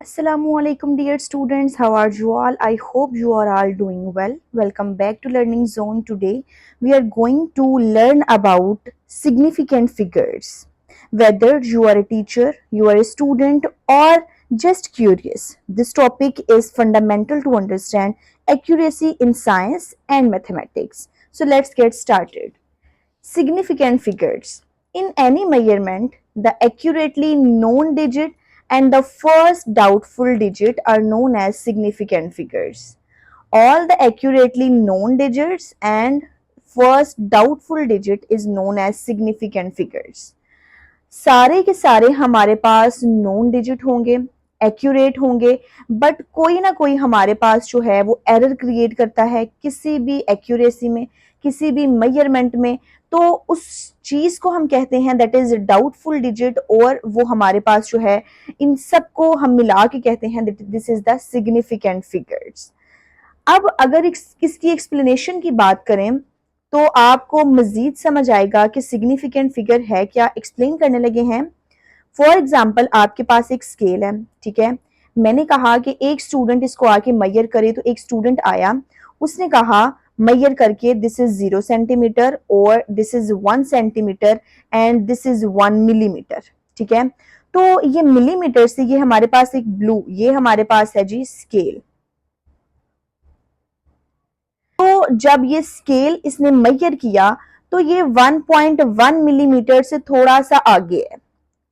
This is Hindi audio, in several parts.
Assalamualaikum dear students, how are you all? I hope you are all doing well. Welcome back to Learning Zone. Today we are going to learn about significant figures. Whether you are a teacher, you are a student or just curious, this topic is fundamental to understand accuracy in science and mathematics. So let's get started. Significant figures. In any measurement, the accurately known digit and the first doubtful digit are known as significant figures. All the accurately known digits and first doubtful digit is known as significant figures. सारे के सारे हमारे पास नोन डिजिट होंगे, एक्यूरेट होंगे, बट कोई ना कोई हमारे पास जो है वो एरर क्रिएट करता है किसी भी एक्यूरेसी में, किसी भी मेजरमेंट में। तो उस चीज को हम कहते हैं दैट इज डाउटफुल डिजिट, और वो हमारे पास जो है इन सबको हम मिला के कहते हैं that this is the significant figures. अब अगर इसकी एक्सप्लेनेशन की बात करें तो आपको मजीद समझ आएगा कि सिग्निफिकेंट फिगर है क्या। एक्सप्लेन करने लगे हैं। फॉर एग्जाम्पल आपके पास एक स्केल है, ठीक है। मैंने कहा कि एक स्टूडेंट इसको आके मैयर करे, तो एक स्टूडेंट आया, उसने कहा मैयर करके दिस इज 0 सेंटीमीटर और this is 1 centimetre and this is 1 millimetre, ठीक है। तो ये मिलीमीटर से ये हमारे पास एक ब्लू, ये हमारे पास है जी स्केल। तो जब ये स्केल इसने मेजर किया तो ये 1.1 मिलीमीटर से थोड़ा सा आगे है,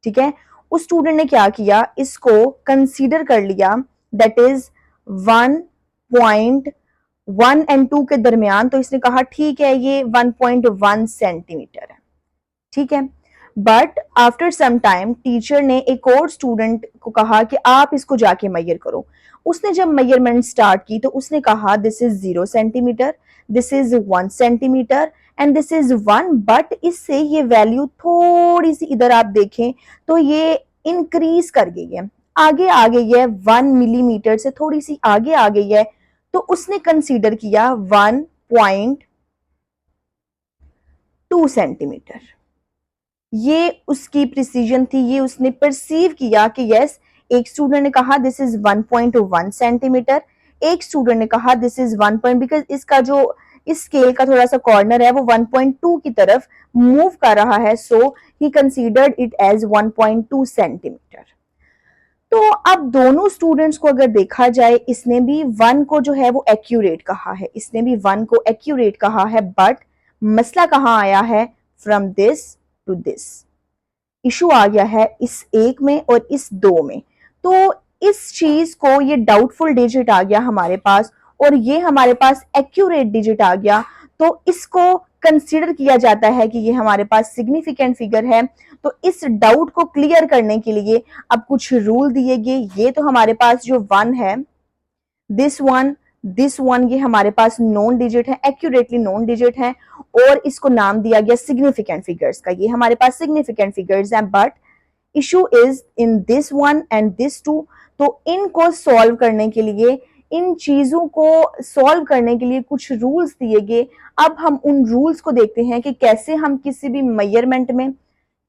ठीक है। उस स्टूडेंट ने क्या किया, इसको कंसीडर कर लिया दैट इज 1.1 एंड 2 के दरमियान। तो इसने कहा ठीक है ये 1.1 सेंटीमीटर है, ठीक है। But after some time teacher ने एक और स्टूडेंट को कहा कि आप इसको जाके मेजर करो। उसने जब मेजरमेंट स्टार्ट की तो उसने कहा this is 0 centimetre, this is 1 centimetre and this is 1। But इससे ये वैल्यू थोड़ी सी इधर आप देखें तो ये इंक्रीज कर गई है, आगे आ गई है 1 मिलीमीटर से थोड़ी सी आगे आ गई है। तो उसने कंसीडर किया 1.2 सेंटीमीटर। ये उसकी प्रिसीजन थी, ये उसने परसीव किया कि यस। एक स्टूडेंट ने कहा दिस इज 1.1 सेंटीमीटर, एक स्टूडेंट ने कहा दिस इज 1 बिकॉज इसका जो इस स्केल का थोड़ा सा कॉर्नर है वो 1.2 की तरफ मूव कर रहा है, सो ही कंसीडर्ड इट एज 1.2 सेंटीमीटर। तो अब दोनों स्टूडेंट्स को अगर देखा जाए, इसने भी 1 को जो है वो एक्यूरेट कहा है, इसने भी 1 को एक्यूरेट कहा है, बट मसला कहाँ आया है, from this to this issue आ गया है इस एक में और इस दो में। तो इस चीज को ये डाउटफुल डिजिट आ गया हमारे पास और ये हमारे पास एक्यूरेट डिजिट आ गया, तो इसको कंसीडर किया जाता है कि ये हमारे पास सिग्निफिकेंट फिगर है। तो इस डाउट को क्लियर करने के लिए अब कुछ रूल दिए गए। ये तो हमारे पास जो 1 है, दिस वन ये हमारे पास नॉन डिजिट है, एक्यूरेटली नॉन डिजिट है, और इसको नाम दिया गया सिग्निफिकेंट फिगर्स का। ये हमारे पास सिग्निफिकेंट फिगर्स हैं, but issue is in this one and this two. तो इनको सॉल्व करने के लिए, इन चीजों को सॉल्व करने के लिए कुछ रूल्स दिए गए। अब हम उन रूल्स को देखते हैं कि कैसे हम किसी भी मेजरमेंट में,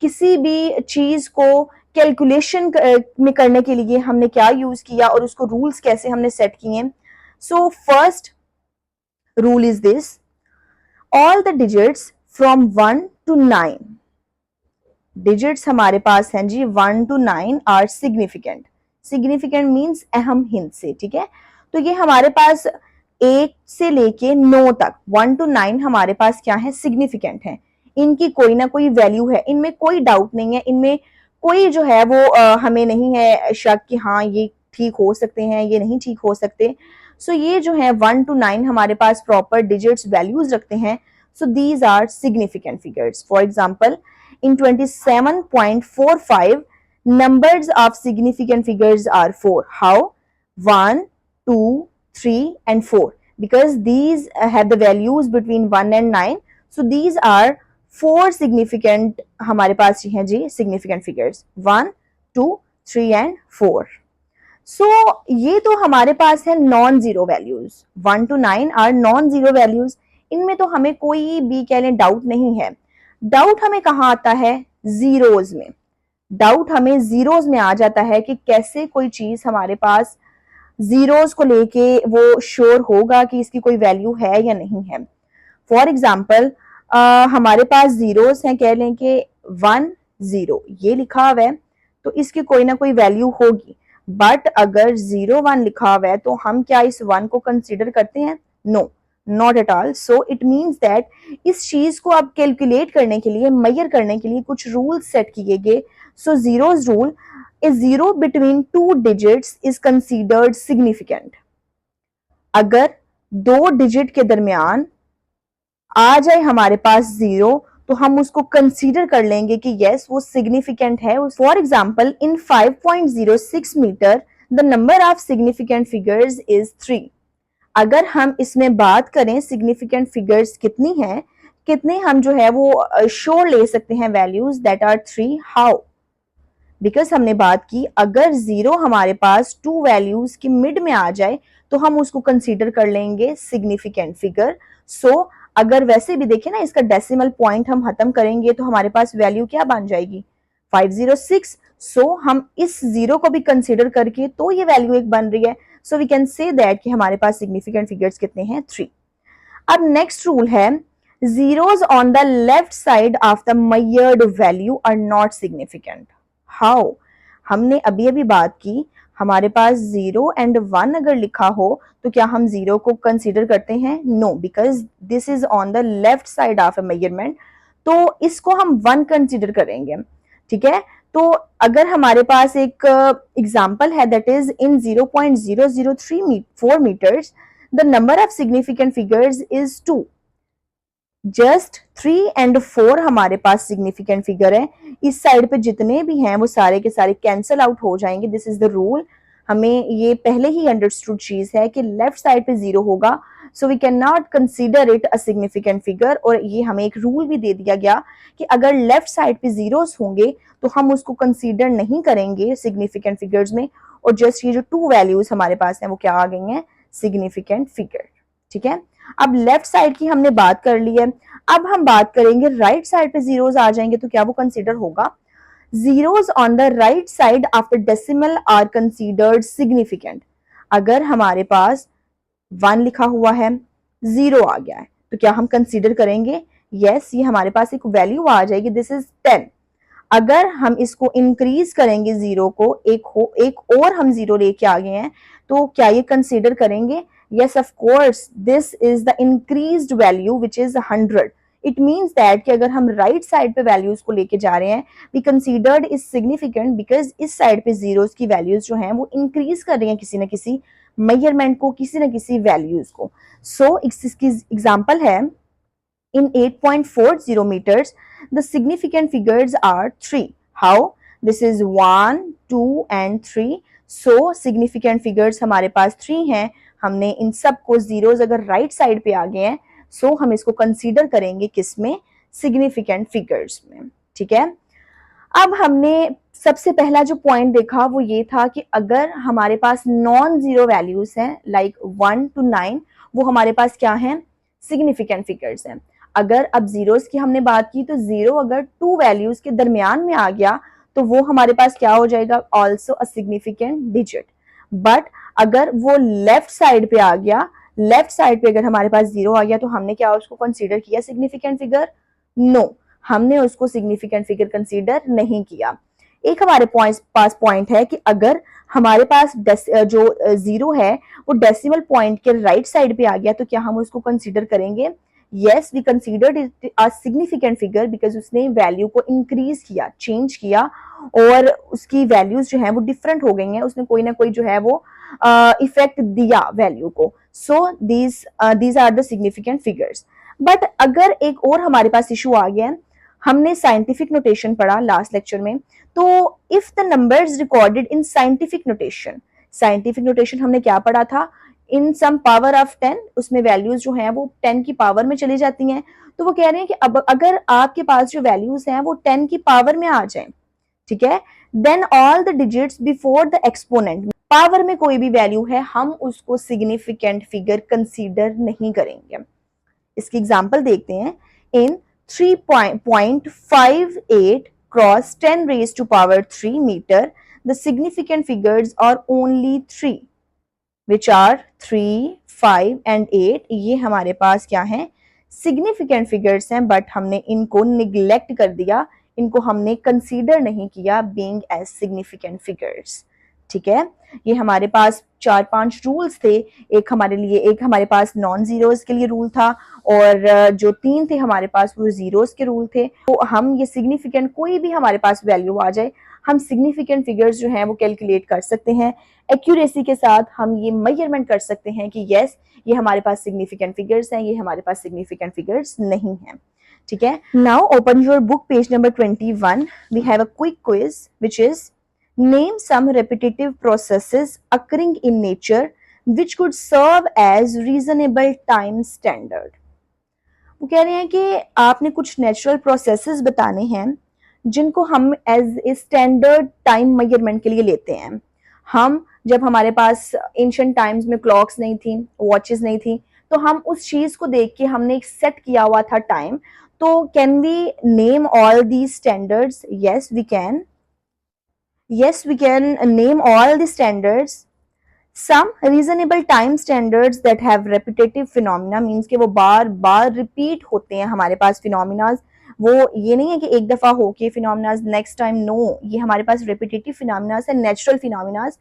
किसी भी चीज को कैलकुलेशन में करने के लिए हमने क्या यूज किया और उसको रूल्स कैसे हमने सेट किए। So first rule is this, all the digits from 1 to 9, digits हमारे पास हैं जी 1 to 9 are significant. Significant means अहम हिंद से, ठीक है। तो ये हमारे पास 1 से लेके 9 तक, 1 to 9 हमारे पास क्या है, सिग्निफिकेंट है। इनकी कोई ना कोई वैल्यू है, इनमें कोई डाउट नहीं है, इनमें कोई जो है वो हमें नहीं है शक कि हाँ ये ठीक हो सकते हैं, ये नहीं ठीक हो सकते। सो ये जो है 1 to 9 हमारे पास प्रॉपर डिजिट्स वैल्यूज रखते हैं। So these are significant figures. For example in 27.45 numbers of significant figures are 4. How? 1, 2, 3 and 4, because these have the values between 1 and 9. So these are 4 significant हमारे पास हैं जी significant figures, 1, 2, 3 and 4. So ये तो हमारे पास है non zero values, 1 to 9 are non zero values. इनमें तो हमें कोई भी कह लें डाउट नहीं है। डाउट हमें कहाँ आता है, जीरोज में। डाउट हमें जीरोस में आ जाता है कि कैसे कोई चीज हमारे पास जीरोस को लेके वो श्योर होगा कि इसकी कोई वैल्यू है या नहीं है। फॉर एग्जाम्पल हमारे पास जीरोस हैं, कह लें कि 1 0 ये लिखा हुआ है तो इसकी कोई ना कोई वैल्यू होगी। बट अगर 0 1 लिखा हुआ है तो हम क्या इस 1 को कंसिडर करते हैं? No, not at all. So it means that इस चीज को अब कैलकुलेट करने के लिए, मेजर करने के लिए कुछ रूल्स सेट किए गए। So zeros rule, a zero between two digits is considered significant. अगर दो डिजिट के दरमियान आ जाए हमारे पास जीरो तो हम उसको कंसीडर कर लेंगे कि यस वो सिग्निफिकेंट है। For example in 5.06 metre the number of significant figures is 3। अगर हम इसमें बात करें सिग्निफिकेंट फिगर्स कितनी हैं, कितने हम जो है वो श्योर ले सकते हैं values that are 3। How? Because हमने बात की अगर जीरो हमारे पास टू वैल्यूज की मिड में आ जाए तो हम उसको कंसीडर कर लेंगे सिग्निफिकेंट फिगर। सो अगर वैसे भी देखें ना, इसका डेसिमल पॉइंट हम खत्म करेंगे तो हमारे पास वैल्यू क्या बन जाएगी? 506। सो हम इस जीरो को भी कंसीडर करके तो ये वैल्यू एक बन रही है। So we can say that कि हमारे पास सिग्निफिकेंट फिगर्स कितने हैं? 3। अब नेक्स्ट रूल है zeros on the left side of the measured value are not significant. How? हमने अभी अभी बात की हमारे पास 0 एंड 1 अगर लिखा हो तो क्या हम 0 को कंसीडर करते हैं? No, because this is on the left side of a measurement, तो इसको हम 1 कंसीडर करेंगे। ठीक है, तो अगर हमारे पास एक एग्जांपल है that is in 0.003 meters the number of significant figures is 2। Just 3 and 4 हमारे पास सिग्निफिकेंट फिगर है। इस साइड पे जितने भी हैं वो सारे के सारे कैंसल आउट हो जाएंगे। This is the rule. हमें ये पहले ही अंडरस्टूड चीज है कि लेफ्ट साइड पे जीरो होगा, so we can not consider it a significant figure. और ये हमें एक रूल भी दे दिया गया कि अगर लेफ्ट साइड पे जीरोस होंगे तो हम उसको कंसीडर नहीं करेंगे सिग्निफिकेंट फिगर्स में, और जस्ट ये जो टू वैल्यूज हमारे पास हैं वो क्या आ गई हैं? Significant figure. ठीक है, अब लेफ्ट साइड की हमने बात कर ली है। अब हम बात करेंगे राइट साइड पे जीरोस आ जाएंगे तो क्या वो कंसीडर होगा? Zeros on the right side after decimal are considered significant. अगर हमारे पास 1 लिखा हुआ है, 0 आ गया है तो क्या हम कंसीडर करेंगे? यस, ये हमारे पास एक वैल्यू आ जाएगी, दिस इज 10। अगर हम इसको इंक्रीज करेंगे जीरो को, एक और हम जीरो लेके आ गए हैं तो क्या ये कंसीडर करेंगे? yes of course this is the increased value which is 100। it means that कि अगर हम राइट साइड पे वैल्यूज को लेके जा रहे हैं we considered is significant because इस साइड पे जीरोस की वैल्यूज जो हैं वो इंक्रीज कर रही हैं किसी न किसी मेजरमेंट को, किसी न किसी वैल्यूज को। सो इसकी एग्जांपल है in 8.40 meters the significant figures are 3। how? this is 1 2 and 3। so significant figures हमारे पास 3 हैं। हमने इन सब को जीरोस अगर राइट साइड पे आ गए हैं सो हम इसको कंसीडर करेंगे किसमें? सिग्निफिकेंट फिगर्स में। ठीक है, अब हमने सबसे पहला जो पॉइंट देखा वो ये था कि अगर हमारे पास नॉन जीरो वैल्यूज हैं लाइक 1 to 9 वो हमारे पास क्या हैं? सिग्निफिकेंट फिगर्स हैं। अगर अब जीरोस की हमने बात की तो जीरो अगर टू वैल्यूज के दरमियान में आ गया तो वो हमारे पास क्या हो जाएगा? Also a significant digit. But अगर वो लेफ्ट साइड पे आ गया, लेफ्ट साइड पे अगर हमारे पास जीरो आ गया तो हमने क्या उसको कंसीडर किया सिग्निफिकेंट फिगर? नो, हमने उसको सिग्निफिकेंट फिगर कंसीडर नहीं किया। एक हमारे पास पॉइंट है कि अगर हमारे पास जो जीरो है वो डेसिमल पॉइंट के राइट साइड पे आ गया तो क्या हम उसको कंसीडर करेंगे? yes we considered it a significant figure because उसने वैल्यू को इंक्रीज किया, चेंज किया और उसकी वैल्यूज जो है वो डिफरेंट हो गई हैं, उसने कोई ना कोई जो है वो इफेक्ट दिया वैल्यू को। So these are the significant figures. But अगर एक और हमारे पास इशू आ गया है, हमने साइंटिफिक नोटेशन पढ़ा लास्ट लेक्चर में, तो if the numbers recorded in scientific notation, scientific notation हमने क्या पढ़ा था? इन सम पावर ऑफ 10, उसमें वैल्यूज जो हैं वो 10 की पावर में चली जाती हैं। तो वो कह रहे हैं कि अब अगर आपके पास जो वैल्यूज हैं वो 10 की पावर में आ जाएं, ठीक है, then all the digits before the exponent, power में कोई भी वैल्यू है हम उसको सिग्निफिकेंट फिगर कंसीडर नहीं करेंगे। इसकी एग्जांपल देखते हैं। इन 3.58 across 10 raised to power 3 meter, the significant figures are only 3, which are 3, 5 and 8. ये हमारे पास क्या है, सिग्निफिकेंट फिगर्स हैं, बट हमने इनको निग्लेक्ट कर दिया, इनको हमने कंसीडर नहीं किया बीइंग एज सिग्निफिकेंट फिगर्स। ठीक है, ये हमारे पास 4-5 रूल्स थे। एक हमारे लिए, एक हमारे पास नॉन जीरोस के लिए रूल था, और जो 3 थे हमारे पास वो जीरोस के रूल थे। तो हम ये सिग्निफिकेंट, कोई भी हमारे पास वैल्यू आ जाए, हम सिग्निफिकेंट फिगर्स जो हैं वो कैलकुलेट कर सकते हैं। एक्यूरेसी के साथ हम ये मेजरमेंट कर सकते हैं कि यस, ये हमारे पास सिग्निफिकेंट फिगर्स हैं, ये हमारे पास सिग्निफिकेंट फिगर्स नहीं हैं। ठीक है, now open your book page number 21. We have a quick quiz which is name some repetitive processes occurring in nature which could serve as reasonable time standard. वो कह रहे हैं कि आपने कुछ नेचुरल प्रोसेसेस बताने हैं जिनको हम as a standard time measurement के लिए लेते हैं। हम जब हमारे पास एंशिएंट टाइम्स में क्लॉक्स नहीं थी, वॉचेस नहीं थी, तो हम उस चीज को देख के हमने एक सेट किया हुआ था टाइम। तो can we name all these standards? Yes we can. Yes, we can name all the standards. Some reasonable time standards that have repetitive phenomena means कि वो बार बार repeat होते हैं हमारे पास phenomena। वो ये नहीं है कि एक दफा हो के phenomena next time, no, ये हमारे पास repetitive phenomena है, natural phenomena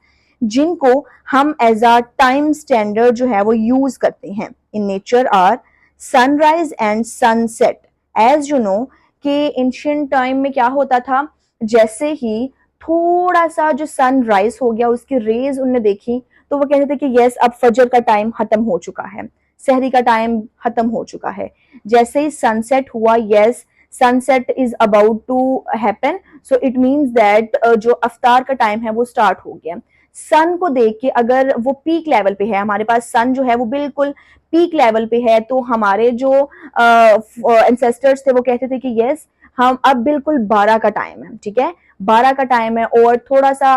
जिनको हम as a time standard जो है वो use करते हैं in nature are sunrise and sunset. As you know कि ancient time में क्या होता था, जैसे ही थोड़ा सा जो सन राइज हो गया, उसकी रेज उनने देखी, तो वो कहते थे कि यस, अब फजर का टाइम खत्म हो चुका है, सहरी का टाइम खत्म हो चुका है। जैसे ही सनसेट हुआ, yes, sunset is about to happen, so it means that जो अफ्तार का टाइम है वो स्टार्ट हो गया। सन को देख के अगर वो पीक लेवल पे है, हमारे पास सन जो है वो बिल्कुल पीक लेवल पे है, तो हमारे जो एंसेस्टर्स थे वो कहते थे कि यस, हम अब बिल्कुल 12 का टाइम है। ठीक है, 12 का टाइम है, और थोड़ा सा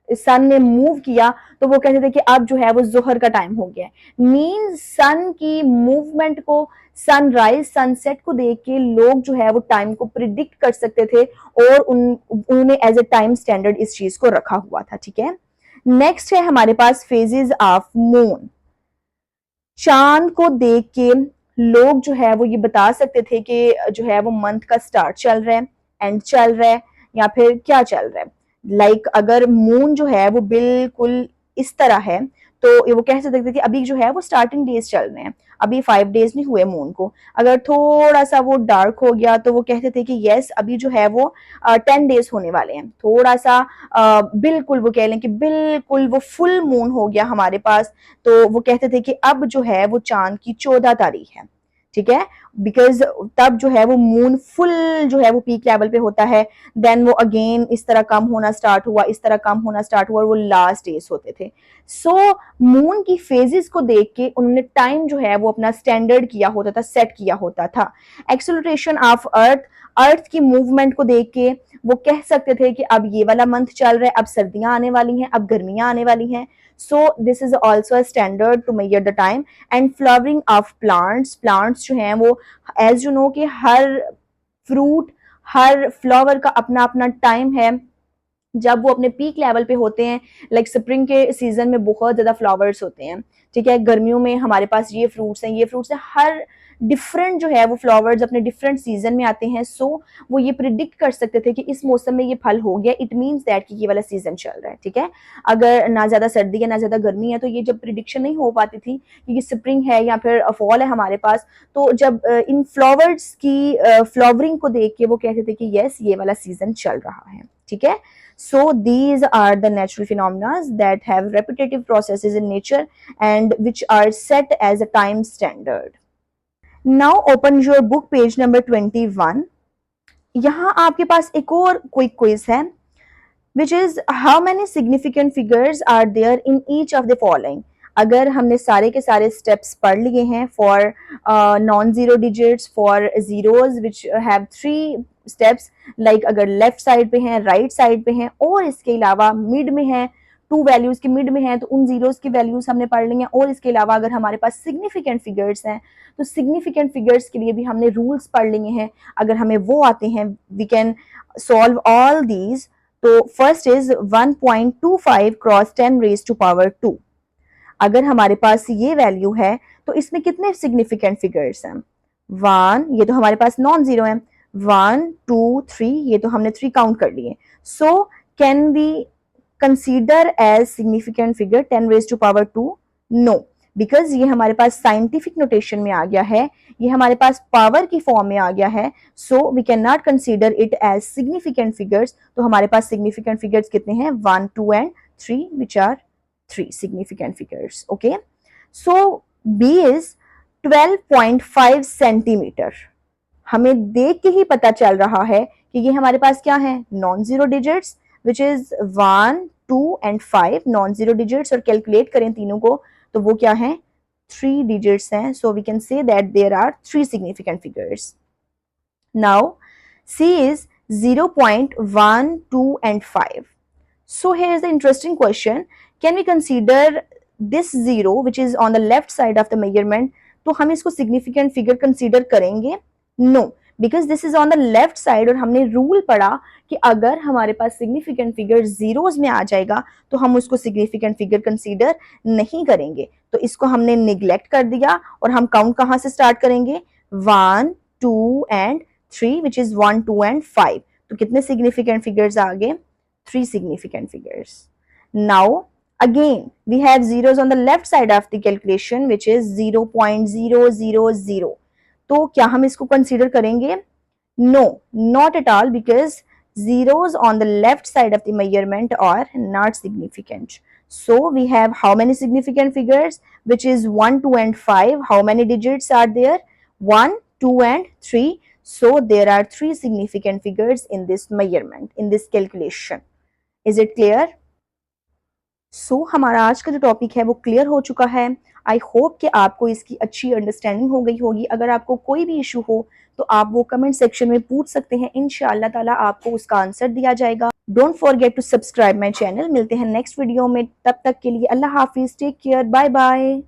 सन ने मूव किया तो वो कहते थे कि अब जो है वो जोहर का टाइम हो गया। मींस सन की मूवमेंट को, सनराइज सनसेट को देख के लोग जो है वो टाइम को प्रिडिक्ट कर सकते थे, और उन्होंने एज ए टाइम स्टैंडर्ड इस चीज को रखा हुआ था। ठीक है, नेक्स्ट है हमारे पास फेजेस ऑफ मून। चांद को देख के लोग जो है वो ये बता सकते थे कि जो है वो मंथ का स्टार्ट चल रहा है, एंड चल रहा है, या फिर क्या चल रहा है। लाइक अगर मून जो है वो बिल्कुल इस तरह है, तो वो कह सकते थे कि अभी जो है वो स्टार्टिंग डेज चल रहे हैं, अभी 5 डेज नहीं हुए मून को। अगर थोड़ा सा वो डार्क हो गया तो वो कहते थे कि यस, अभी जो है वो 10 डेज होने वाले हैं। थोड़ा सा बिल्कुल वो कह लें कि बिल्कुल वो फुल मून हो गया हमारे पास, तो वो कहते थे कि अब जो है वो चांद की 14 तारीख है। ठीक है, बिकॉज तब जो है वो मून फुल जो है वो पीक लेवल पे होता है, देन वो अगेन इस तरह कम होना स्टार्ट हुआ, इस तरह कम होना स्टार्ट हुआ, और वो लास्ट डेज होते थे। सो मून की फेजेस को देख के उन्होंने टाइम जो है वो अपना स्टैंडर्ड किया होता था, सेट किया होता था। एक्सेलरेशन ऑफ अर्थ, अर्थ की मूवमेंट को देख के वो कह सकते थे कि अब ये वाला मंथ चल रहा है, अब सर्दियां आने वाली हैं, अब गर्मियां आने वाली हैं। So this is also a standard to measure the time. And flowering of plants, plants जो हैं वो एज यू नो कि हर फ्रूट, हर फ्लावर का अपना अपना टाइम है जब वो अपने पीक लेवल पे होते हैं। लाइक स्प्रिंग के सीजन में बहुत ज्यादा फ्लावर्स होते हैं। ठीक है, गर्मियों में हमारे पास ये फ्रूट्स हैं, ये फ्रूट्स हैं, हर डिफरेंट जो है वो फ्लावर्स अपने डिफरेंट सीजन में आते हैं। सो वो ये प्रिडिक्ट कर सकते थे कि इस मौसम में ये फल हो गया, इट मीन्स दैट कि ये वाला सीजन चल रहा है। ठीक है, अगर ना ज्यादा सर्दी है ना ज्यादा गर्मी है, तो ये जब प्रिडिक्शन नहीं हो पाती थी कि ये स्प्रिंग है या फिर फॉल है हमारे पास, तो जब इन फ्लावर्स की फ्लावरिंग को देख के वो कहते थे कि यस, ये वाला सीजन चल रहा है। ठीक है, so these are the natural phenomena that have repetitive processes in nature and which are set as a time standard. Now open your book page number 21. यहाँ आपके पास एक और क्विक क्विज है which is how many significant figures are there in each of the following. अगर हमने सारे के सारे स्टेप्स पढ़ लिए हैं for non zero digits, for zeros which have 3 steps, like अगर लेफ्ट साइड पे हैं, राइट साइड पे हैं, और इसके अलावा मिड में हैं, टू वैल्यूज के मिड में हैं तो उन जीरोस की वैल्यूज हमने पढ़ ली हैं। और इसके अलावा अगर हमारे पास सिग्निफिकेंट फिगर्स हैं तो सिग्निफिकेंट फिगर्स के लिए भी हमने रूल्स पढ़ लिए हैं। अगर हमें वो आते हैं we can solve all these. तो first is 1.25 cross 10 raise to power 2। अगर हमारे पास ये वैल्यू है तो इसमें कितने सिग्निफिकेंट फिगर्स हैं? 1, ये तो हमारे पास नॉन जीरो है। 1 2 3, ये तो हमने 3 काउंट कर लिए। So can we consider as significant figure 10 raise to power 2? No, because ये हमारे पास साइंटिफिक नोटेशन में आ गया है, ये हमारे पास पावर की फॉर्म में आ गया है। So we can not consider it as significant figures. तो हमारे पास सिग्निफिकेंट फिगर्स कितने हैं? 1 2 and 3, which are 3 significant figures. Okay, so B is 12.5 centimetre. हमें देख के ही पता चल रहा है कि ये हमारे पास क्या है? Non zero digits, which is 1 2 and 5 non zero digits. और कैलकुलेट करें तीनों को तो वो क्या है? 3 डिजिट्स हैं। So we can say that there are 3 significant figures. Now C is 0.1 2 and 5. So here is the interesting question. Can we consider this zero which is on the left side of the measurement? तो हम इसको significant figure consider करेंगे? No, because this is on the left side और हमने rule पढ़ा कि अगर हमारे पास significant figure zeros में आ जाएगा तो हम उसको significant figure consider नहीं करेंगे। तो इसको हमने neglect कर दिया और हम count कहाँ से start करेंगे? 1 2 and 3 which is 1 2 and 5। तो कितने significant figures आ गए? 3 significant figures. Now again we have zeros on the left side of the calculation which is 0.000। तो क्या हम इसको consider करेंगे? No, not at all, because zeros on the left side of the measurement are not significant. So we have how many significant figures? Which is 1 2 and 5. How many digits are there? 1 2 and 3. So there are 3 significant figures in this measurement, in this calculation. Is it clear? So हमारा आज का जो टॉपिक है वो क्लियर हो चुका है। आई होप कि आपको इसकी अच्छी अंडरस्टैंडिंग हो गई होगी। अगर आपको कोई भी इशू हो तो आप वो कमेंट सेक्शन में पूछ सकते हैं, इंशाअल्लाह ताला आपको उसका आंसर दिया जाएगा। Don't forget to subscribe my channel. मिलते हैं नेक्स्ट वीडियो में, तब तक के लिए अल्लाह हाफिज, टेक केयर, बाय बाय।